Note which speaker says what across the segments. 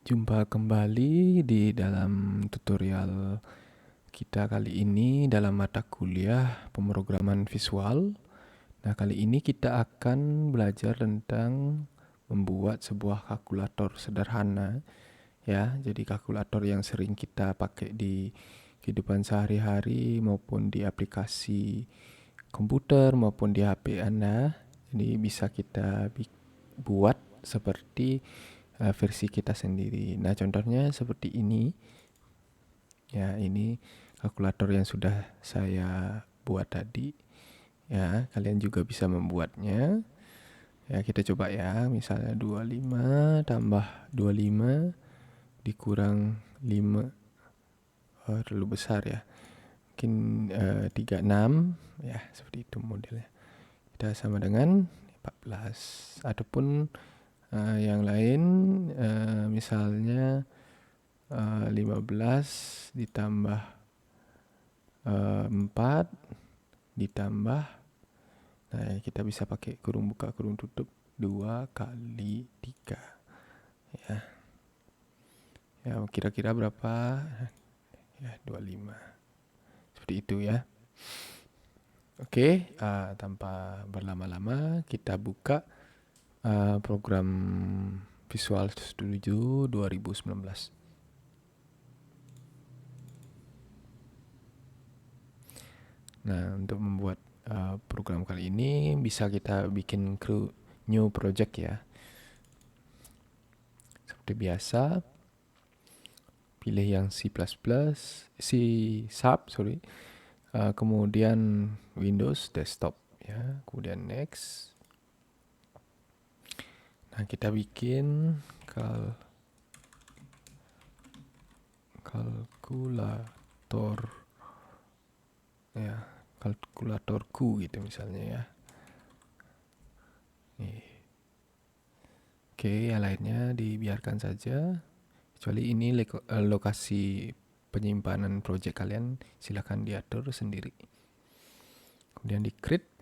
Speaker 1: Jumpa kembali di dalam tutorial kita kali ini dalam mata kuliah pemrograman visual. Nah, kali ini kita akan belajar tentang membuat sebuah kalkulator sederhana ya. Jadi kalkulator yang sering kita pakai di kehidupan sehari-hari maupun di aplikasi komputer maupun di HP Anda. Jadi bisa kita buat seperti versi kita sendiri. Nah, contohnya seperti ini. Ya, ini kalkulator yang sudah saya buat tadi. Ya, kalian juga bisa membuatnya. Ya, kita coba ya. Misalnya 25 tambah 25 dikurang 5. Terlalu besar ya. Mungkin 36 ya, seperti itu modelnya. Kita sama dengan 14 ataupun yang lain misalnya 15 ditambah 4 ditambah, nah kita bisa pakai kurung buka kurung tutup 2 kali 3 ya. Ya, kira-kira berapa? Ya, 25. Seperti itu ya. Oke, tanpa berlama-lama kita buka program Visual Studio 2019. Nah, untuk membuat program kali ini bisa kita bikin new project ya. Seperti biasa, pilih yang C++, kemudian Windows Desktop ya, kemudian next. Nah, kita bikin kalkulator ya, kalkulatorku gitu misalnya ya. Nih. Oke, yang lainnya dibiarkan saja. Kecuali ini lokasi penyimpanan project kalian, silahkan diatur sendiri. Kemudian di create.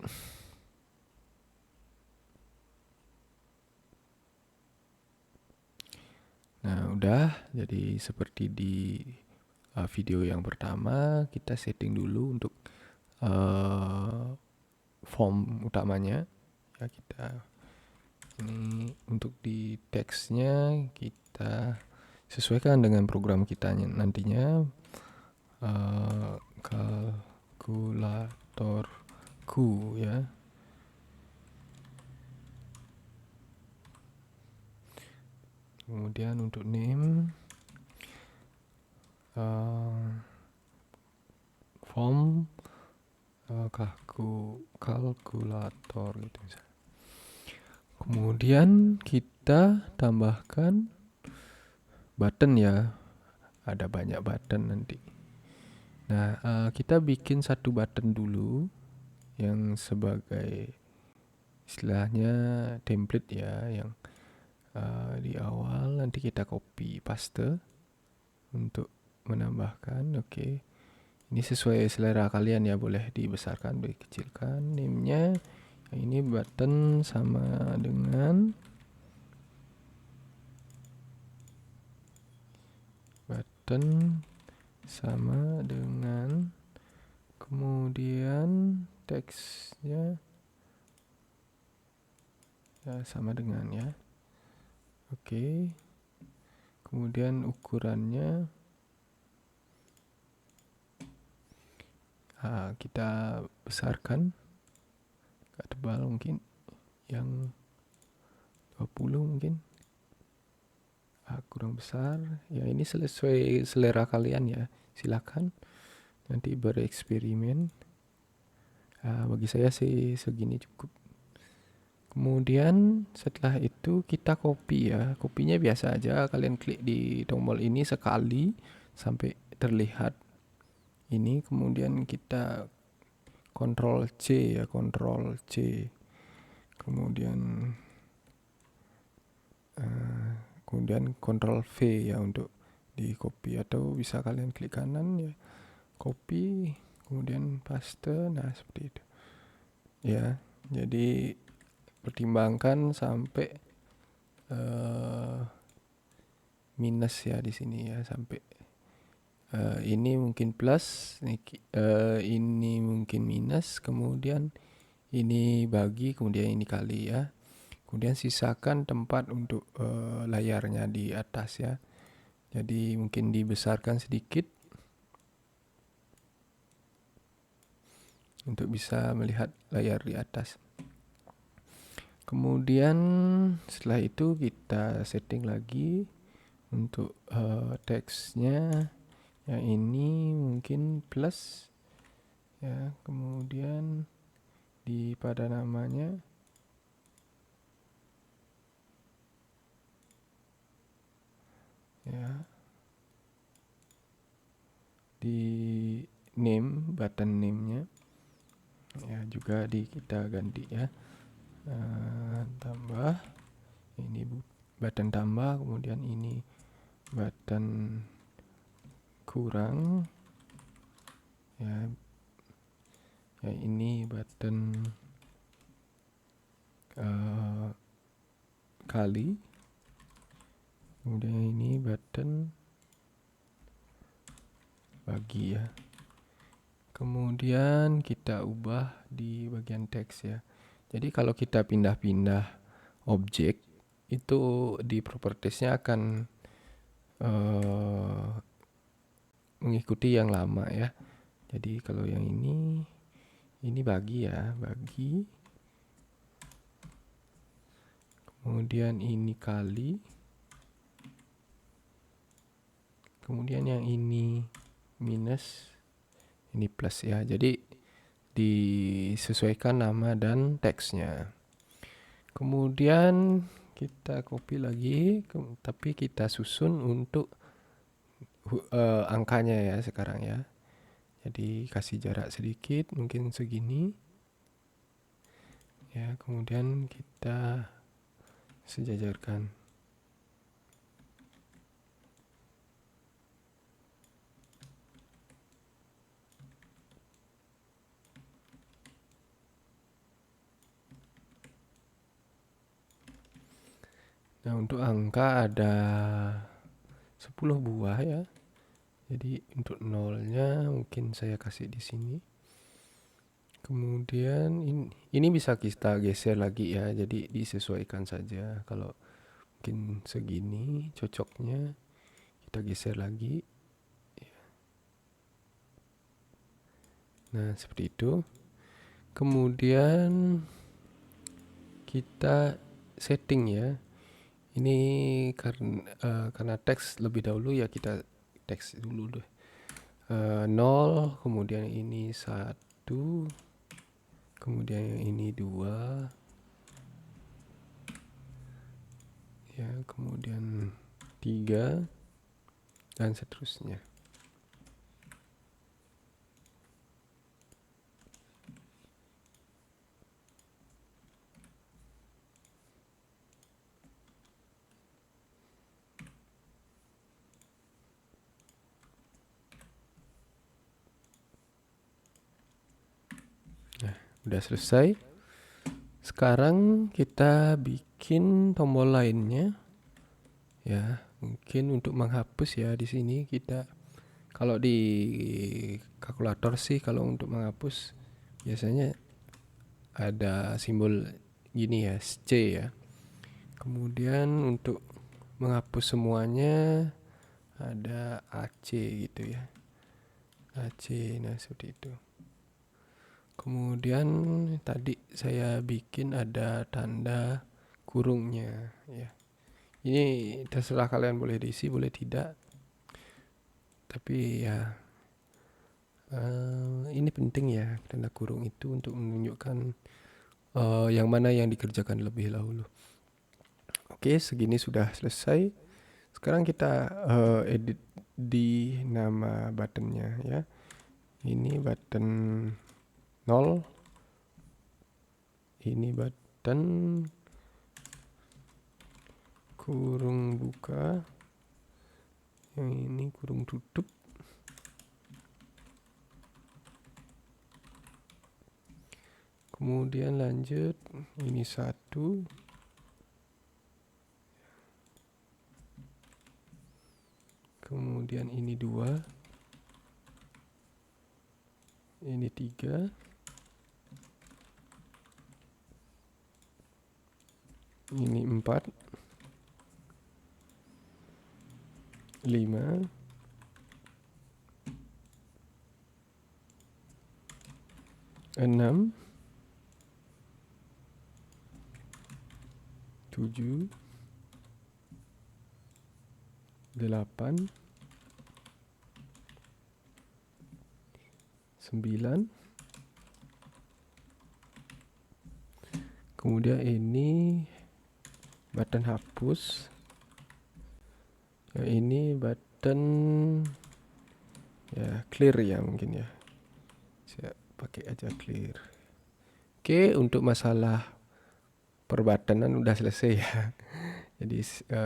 Speaker 1: Nah, udah. Jadi seperti di video yang pertama, kita setting dulu untuk form utamanya. Ya, kita ini untuk di teksnya kita sesuaikan dengan program kita nantinya. Kalkulatorku ya. Kemudian untuk name form kalkulator gitu misalnya. Kemudian kita tambahkan button ya. Ada banyak button nanti. Nah, kita bikin satu button dulu yang sebagai istilahnya template ya, yang di awal nanti kita copy paste untuk menambahkan. Oke. Ini sesuai selera kalian ya, boleh dibesarkan, boleh dikecilkan. Name-nya ini button sama dengan kemudian teksnya ya sama dengan ya. Oke. Kemudian ukurannya kita besarkan, agak tebal mungkin, yang 20 mungkin, kurang besar ya. Ini sesuai selera kalian ya, silakan nanti bereksperimen. Bagi saya sih segini cukup. Kemudian setelah itu kita copy ya. Kopinya biasa aja, kalian klik di tombol ini sekali sampai terlihat ini. Kemudian kita Ctrl C ya, Ctrl C. Kemudian Ctrl V ya untuk di copy, atau bisa kalian klik kanan ya, copy, kemudian paste. Nah, seperti itu ya. Jadi pertimbangkan sampai minus ya di sini ya, sampai ini mungkin plus, ini mungkin minus, kemudian ini bagi, kemudian ini kali ya. Kemudian sisakan tempat untuk layarnya di atas ya. Jadi mungkin dibesarkan sedikit untuk bisa melihat layar di atas. Kemudian setelah itu kita setting lagi untuk teksnya. Yang ini mungkin plus ya, kemudian pada namanya ya, di name, button name-nya ya juga kita ganti ya, tambah ini button tambah, kemudian ini button kurang ya, ini button kali, kemudian ini button bagi ya. Kemudian kita ubah di bagian teks ya. Jadi kalau kita pindah-pindah objek itu di propertiesnya akan mengikuti yang lama ya. Jadi kalau yang ini bagi ya, bagi. Kemudian ini kali. Kemudian yang ini minus, ini plus ya. Jadi disesuaikan nama dan teksnya. Kemudian kita copy lagi, tapi kita susun untuk angkanya ya sekarang ya. Jadi kasih jarak sedikit, mungkin segini ya. Kemudian kita sejajarkan. Nah, untuk angka ada 10 buah ya. Jadi untuk nolnya mungkin saya kasih di sini. Kemudian ini bisa kita geser lagi ya. Jadi disesuaikan saja. Kalau mungkin segini cocoknya, kita geser lagi. Nah, seperti itu. Kemudian kita setting ya. Ini karena teks lebih dahulu ya, kita teks dulu deh. 0, kemudian ini 1, kemudian yang ini 2 ya, kemudian 3 dan seterusnya. Nah, udah selesai. Sekarang kita bikin tombol lainnya ya. Mungkin untuk menghapus ya, di sini kita, kalau di kalkulator sih kalau untuk menghapus biasanya ada simbol gini ya, C ya. Kemudian untuk menghapus semuanya ada AC gitu ya, AC. Nah, seperti itu. Kemudian tadi saya bikin ada tanda kurungnya ya. Ini terserah kalian, boleh diisi boleh tidak, tapi ya ini penting ya, tanda kurung itu untuk menunjukkan yang mana yang dikerjakan lebih dahulu. Oke, segini sudah selesai. Sekarang kita edit di nama buttonnya ya. Ini button 0, ini button kurung buka, yang ini kurung tutup. Kemudian lanjut, ini 1, kemudian ini 2, ini 3, ini 4, 5, 6, 7, 8, 9, kemudian ini button hapus, yang ini button ya clear ya, mungkin ya, saya pakai aja clear. Oke, untuk masalah perbatanan udah selesai ya. Jadi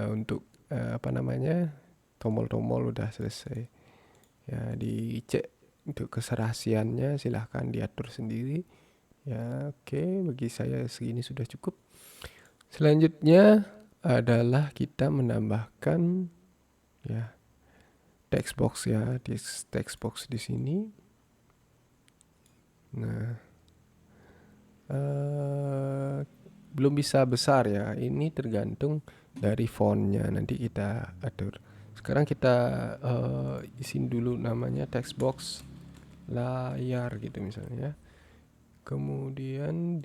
Speaker 1: untuk apa namanya, tombol-tombol udah selesai ya. Dicek untuk keserahasiannya, silahkan diatur sendiri ya. Oke, bagi saya segini sudah cukup. Selanjutnya adalah kita menambahkan ya text box ya, di text box di sini. Nah, belum bisa besar ya, ini tergantung dari fontnya, nanti kita atur. Sekarang kita isin dulu namanya text box layar gitu misalnya. Kemudian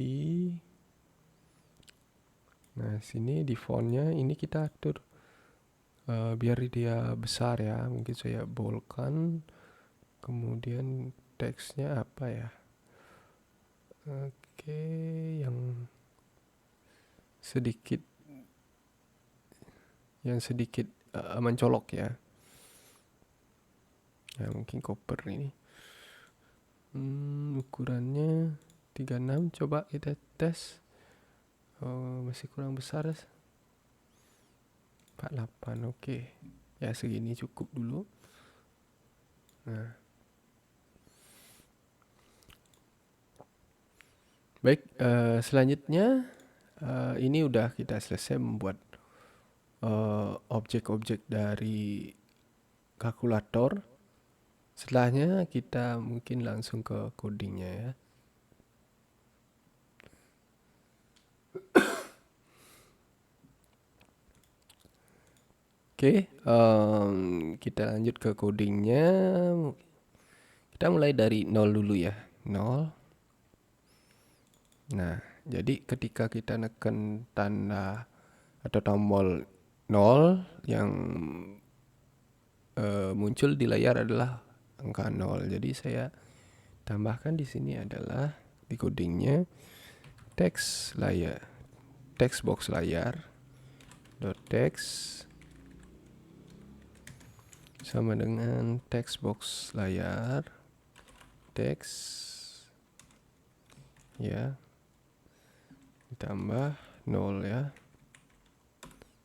Speaker 1: nah sini di fontnya ini kita atur biar dia besar ya, mungkin saya boldkan. Kemudian teksnya apa ya, oke, yang sedikit mencolok ya. Ya mungkin koper ini. Ukurannya 36, coba kita tes. Masih kurang besar. 48, oke. Ya segini cukup dulu. Nah. Baik, selanjutnya ini udah kita selesai membuat objek-objek dari kalkulator. Setelahnya kita mungkin langsung ke codingnya ya. Oke, kita lanjut ke codingnya. Kita mulai dari 0 dulu ya, 0. Nah, jadi ketika kita neken tanda atau tombol 0, yang muncul di layar adalah angka 0. Jadi saya tambahkan di sini adalah di codingnya text box layar dot text sama dengan text box layar text ya ditambah 0 ya,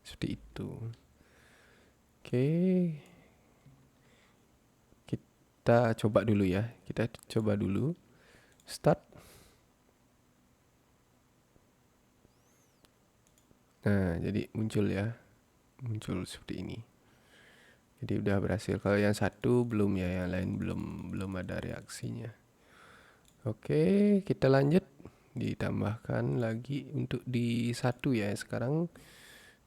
Speaker 1: seperti itu. Oke, kita coba dulu ya, start. Nah, jadi muncul seperti ini. Jadi udah berhasil. Kalau yang satu belum ya, yang lain belum ada reaksinya. Oke, kita lanjut. Ditambahkan lagi untuk di 1 ya sekarang.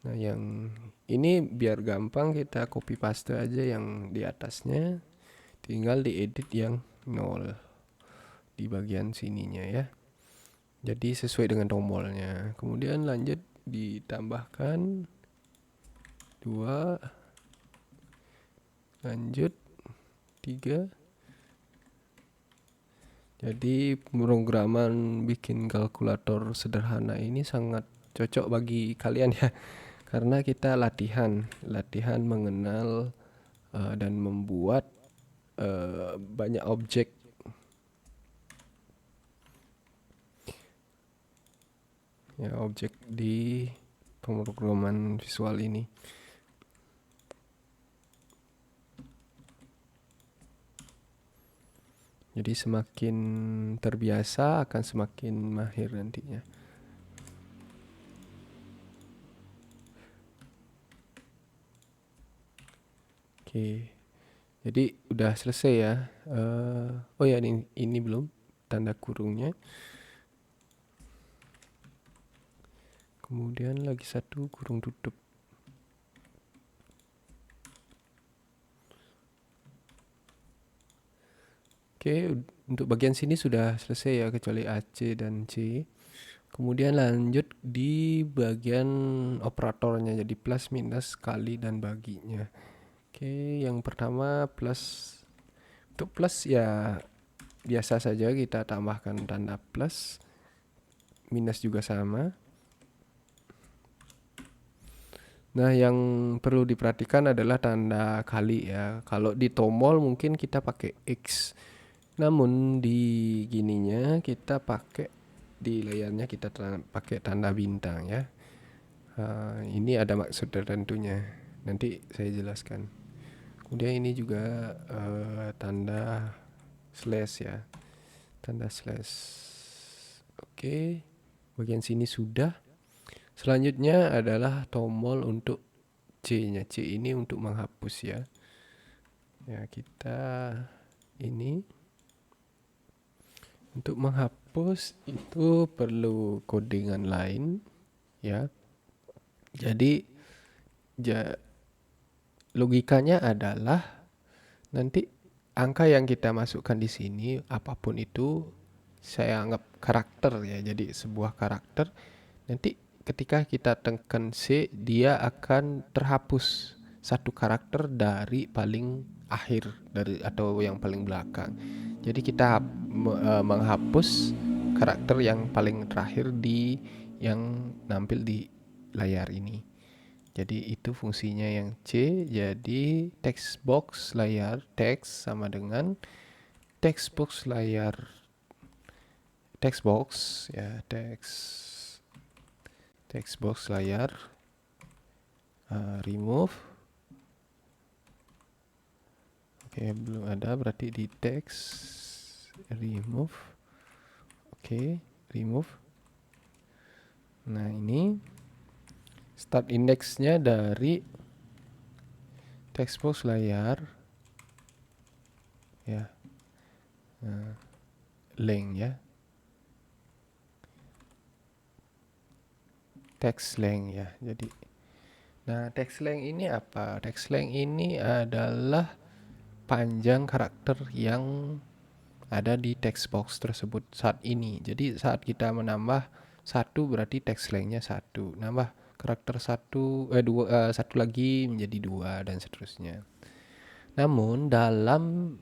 Speaker 1: Nah, yang ini biar gampang kita copy paste aja yang di atasnya. Tinggal diedit yang 0 di bagian sininya ya. Jadi sesuai dengan tombolnya. Kemudian lanjut ditambahkan 2, lanjut 3. Jadi pemrograman bikin kalkulator sederhana ini sangat cocok bagi kalian ya, karena kita latihan mengenal dan membuat banyak objek. Ya, objek di pemrograman visual ini. Jadi semakin terbiasa akan semakin mahir nantinya. Oke. Jadi udah selesai ya. Oh ya, ini belum tanda kurungnya. Kemudian lagi satu kurung tutup. Oke, untuk bagian sini sudah selesai ya, kecuali AC dan C. Kemudian lanjut di bagian operatornya, jadi plus, minus, kali, dan baginya. Oke, yang pertama plus. Untuk plus ya biasa saja, kita tambahkan tanda plus. Minus juga sama. Nah, yang perlu diperhatikan adalah tanda kali ya. Kalau di tombol mungkin kita pakai X. Namun di gininya kita pakai, di layarnya kita pakai tanda bintang ya. Ini ada maksud tertentunya. Nanti saya jelaskan. Kemudian ini juga tanda slash ya. Tanda slash. Oke. Bagian sini sudah. Selanjutnya adalah tombol untuk C-nya. C ini untuk menghapus ya. Ya, kita ini untuk menghapus itu perlu codingan lain ya. Jadi logikanya adalah nanti angka yang kita masukkan di sini apapun itu saya anggap karakter ya. Jadi sebuah karakter, nanti ketika kita tekan C dia akan terhapus satu karakter dari paling akhir dari atau yang paling belakang. Jadi kita menghapus karakter yang paling terakhir di yang nampil di layar ini. Jadi itu fungsinya yang C. Jadi text box layar text sama dengan text box layar text box ya, text box layar remove. Oke, belum ada, berarti di text remove. Oke, remove. Nah, ini start indexnya dari text box layar ya, length ya, text length ya. Jadi nah, text length ini apa? Text length ini adalah panjang karakter yang ada di text box tersebut saat ini. Jadi saat kita menambah satu berarti text length-nya satu, nambah karakter satu lagi menjadi dua dan seterusnya. Namun dalam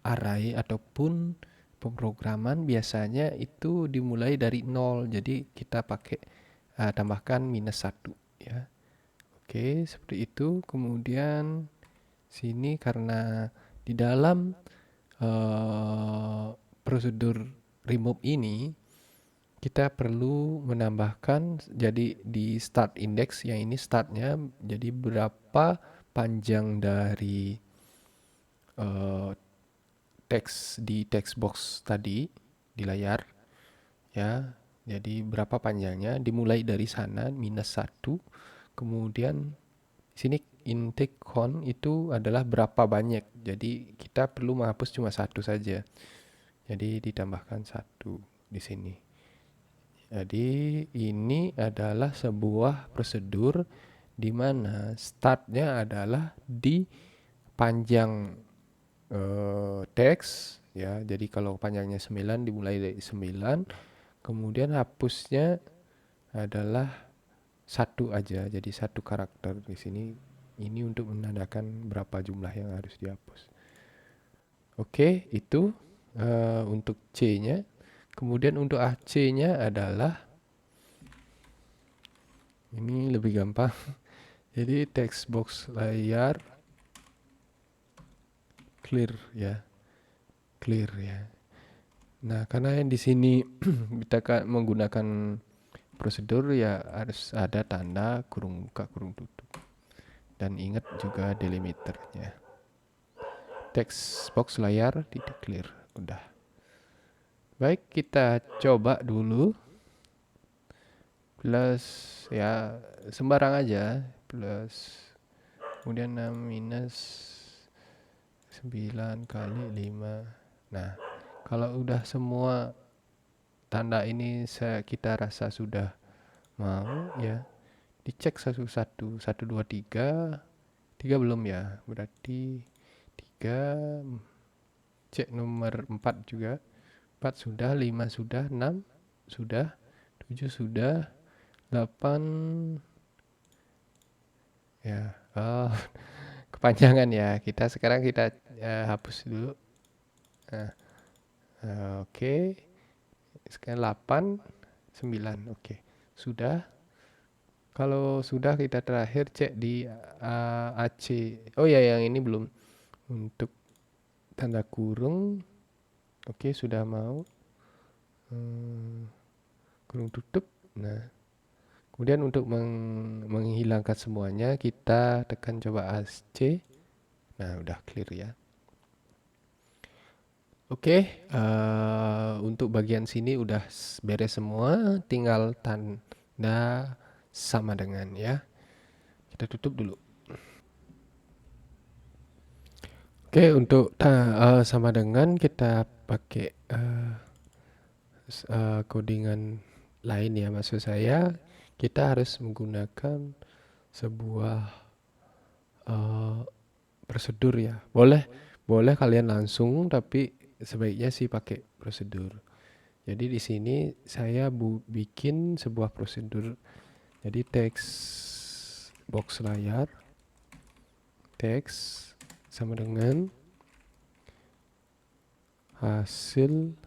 Speaker 1: array ataupun pemrograman biasanya itu dimulai dari 0. Jadi kita pakai tambahkan minus 1 ya. Oke, seperti itu. Kemudian sini karena di dalam prosedur remove ini kita perlu menambahkan, jadi di start index yang ini startnya, jadi berapa panjang dari teks di text box tadi di layar ya. Jadi berapa panjangnya dimulai dari sana minus 1. Kemudian sini intake count itu adalah berapa banyak. Jadi kita perlu menghapus cuma satu saja. Jadi ditambahkan satu di sini. Jadi ini adalah sebuah prosedur di mana startnya adalah di panjang teks ya. Jadi kalau panjangnya 9 dimulai dari 9, kemudian hapusnya adalah satu aja, jadi satu karakter di sini. Ini untuk menandakan berapa jumlah yang harus dihapus. Oke, itu untuk C-nya. Kemudian untuk AC-nya adalah ini lebih gampang. Jadi text box layar clear ya. Clear ya. Nah, karena yang di sini kita menggunakan prosedur ya harus ada tanda kurung buka kurung tutup. Dan ingat juga delimiternya. Text box layar di clear. Udah. Baik, kita coba dulu. Plus ya sembarang aja. Plus kemudian 6 minus 9 kali 5. Nah, kalau udah semua tanda ini kita rasa sudah mau ya, dicek satu-satu. 1, 2, 3. 3 belum ya, berarti 3. Cek nomor 4 juga. 4 sudah, 5 sudah, 6 sudah, 7 sudah, 8 ya. Oh, kepanjangan ya. Sekarang kita hapus dulu. Nah, oke. Sekarang 8, 9. Oke. Sudah. Kalau sudah, kita terakhir cek di AC. Oh ya, yang ini belum. Untuk tanda kurung. Oke, sudah mau. Kurung tutup. Nah, kemudian untuk menghilangkan semuanya, kita tekan coba AC. Nah, udah clear ya. Oke, untuk bagian sini udah beres semua, tinggal tanda sama dengan ya. Kita tutup dulu. Oke, untuk sama dengan kita pakai codingan lain ya, maksud saya kita harus menggunakan sebuah prosedur ya. Boleh kalian langsung, tapi sebaiknya sih pakai prosedur. Jadi di sini saya bikin sebuah prosedur. Jadi teks box layar, teks sama dengan hasil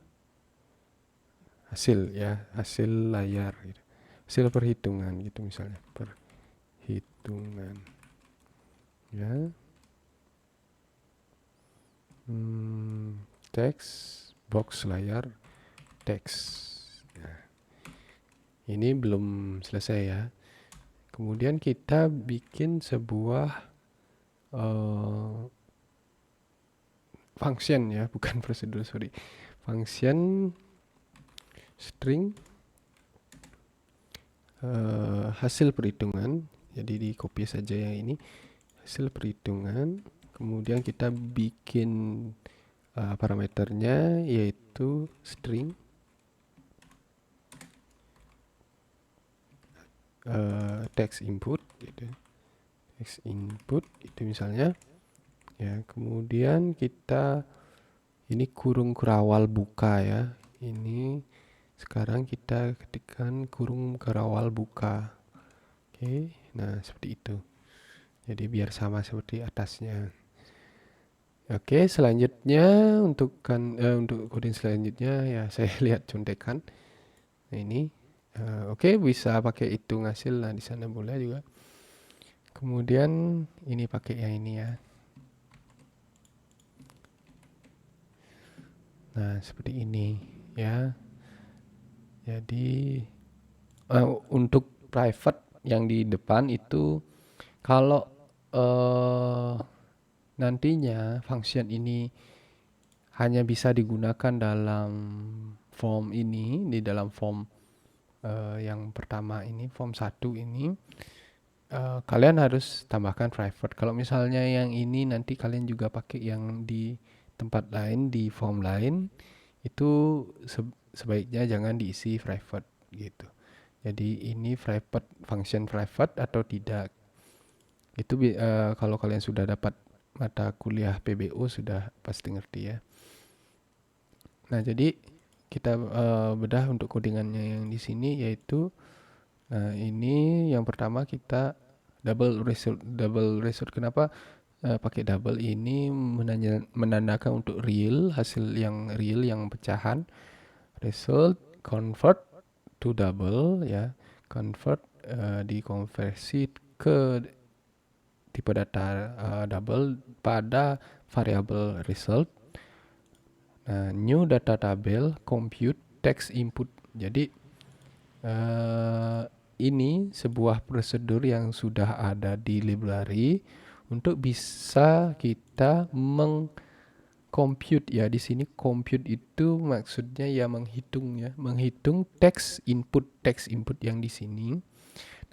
Speaker 1: ya, hasil layar gitu. Hasil perhitungan gitu misalnya, perhitungan ya. Teks box layar teks. Nah, ini belum selesai ya. Kemudian kita bikin sebuah function ya, bukan prosedur, sorry. Function string hasil perhitungan. Jadi di copy saja yang ini, hasil perhitungan. Kemudian kita bikin parameternya yaitu string text input gitu. Text input itu misalnya ya. Kemudian kita ini kurung kerawal buka ya. Ini sekarang kita ketikkan kurung kerawal buka. Oke, nah seperti itu. Jadi biar sama seperti atasnya. Oke, selanjutnya untuk coding selanjutnya ya, saya lihat contekan. Nah, ini oke, bisa pakai hitung hasil. Nah, di sana boleh juga. Kemudian ini pakai yang ini ya. Nah, seperti ini ya. Jadi untuk private yang di depan itu, kalau nantinya function ini hanya bisa digunakan dalam form ini, di dalam form yang pertama ini, form 1 ini, kalian harus tambahkan private. Kalau misalnya yang ini nanti kalian juga pakai yang di tempat lain, di form lain, itu sebaiknya jangan diisi private gitu. Jadi ini private, function private atau tidak. Itu kalau kalian sudah dapat mata kuliah PBO sudah pasti ngerti ya. Nah, jadi kita bedah untuk codingannya yang di sini, yaitu ini yang pertama kita double result. Kenapa pakai double? Ini menandakan untuk real, hasil yang real, yang pecahan. Result convert to double ya, convert dikonversi ke tipe data double pada variabel result. New data table compute text input. Jadi ini sebuah prosedur yang sudah ada di library untuk bisa kita compute ya. Di sini compute itu maksudnya ya menghitung ya, menghitung text input yang di sini.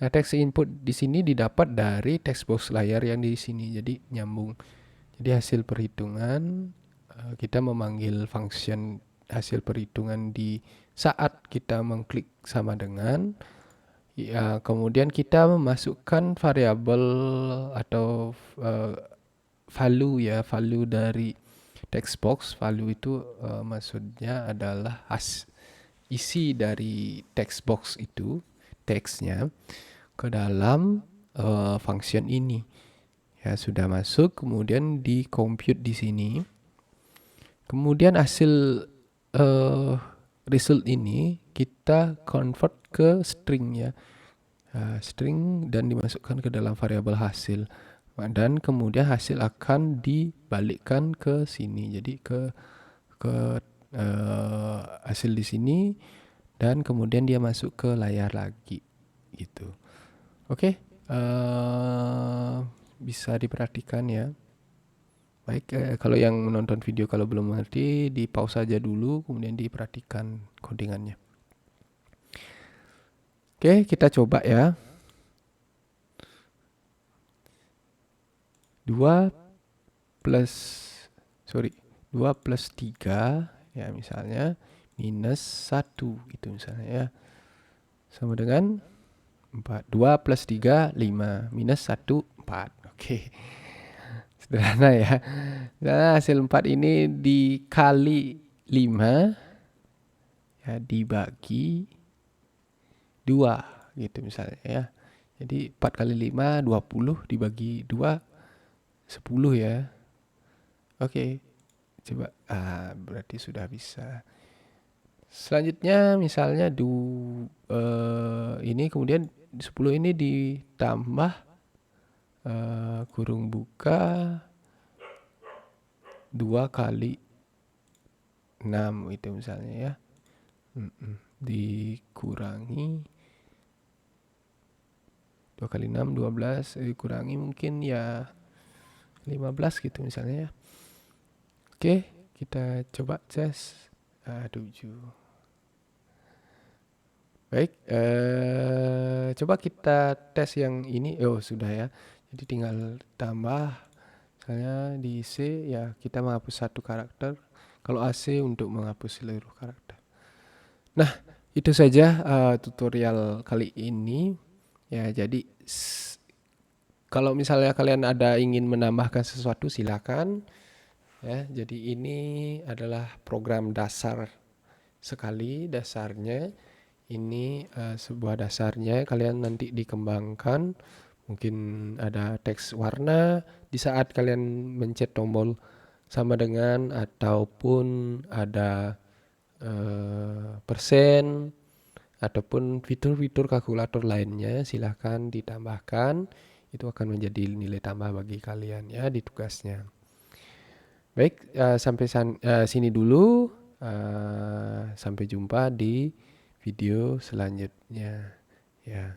Speaker 1: Nah, text input di sini didapat dari text box layar yang di sini, jadi nyambung. Jadi hasil perhitungan, kita memanggil function hasil perhitungan di saat kita mengklik sama dengan, ya, kemudian kita memasukkan variabel atau value dari text box. Value itu maksudnya adalah isi dari text box itu, teksnya ke dalam function ini. Ya, sudah masuk, kemudian di compute di sini. Kemudian hasil result ini kita convert ke string ya. String dan dimasukkan ke dalam variabel hasil. Dan kemudian hasil akan dibalikkan ke sini. Jadi ke hasil di sini dan kemudian dia masuk ke layar lagi gitu. Oke, bisa diperhatikan ya. Baik, kalau yang menonton video kalau belum mengerti, di pause saja dulu, kemudian diperhatikan codingannya. Oke, kita coba ya. 2 plus 3 ya misalnya minus 1 gitu misalnya ya. Sama dengan 4. 2 plus 3, 5. Minus 1, 4. Oke. Sederhana ya. Nah, hasil 4 ini dikali 5 ya, dibagi 2 gitu misalnya ya. Jadi 4 kali 5 20 dibagi 2 10 ya. Oke. Coba berarti sudah bisa. Selanjutnya misalnya ini kemudian 10 ini ditambah kurung buka 2 kali 6 itu misalnya ya. Dikurangi 2 kali 6 12, dikurangi mungkin ya 15 gitu misalnya ya. Oke, kita coba tes 7. Baik, coba kita tes yang ini. Oh, sudah ya. Jadi tinggal tambah. Misalnya di C ya kita menghapus 1 karakter. Kalau AC untuk menghapus seluruh karakter. Nah, itu saja tutorial kali ini. Ya, jadi kalau misalnya kalian ada ingin menambahkan sesuatu silakan. Ya, jadi ini adalah program dasar sekali, dasarnya. Ini sebuah dasarnya, kalian nanti dikembangkan. Mungkin ada teks warna di saat kalian mencet tombol sama dengan, ataupun ada persen, ataupun fitur-fitur kalkulator lainnya silahkan ditambahkan. Itu akan menjadi nilai tambah bagi kalian ya di tugasnya. Baik, sampai sini dulu. Sampai jumpa di video selanjutnya ya.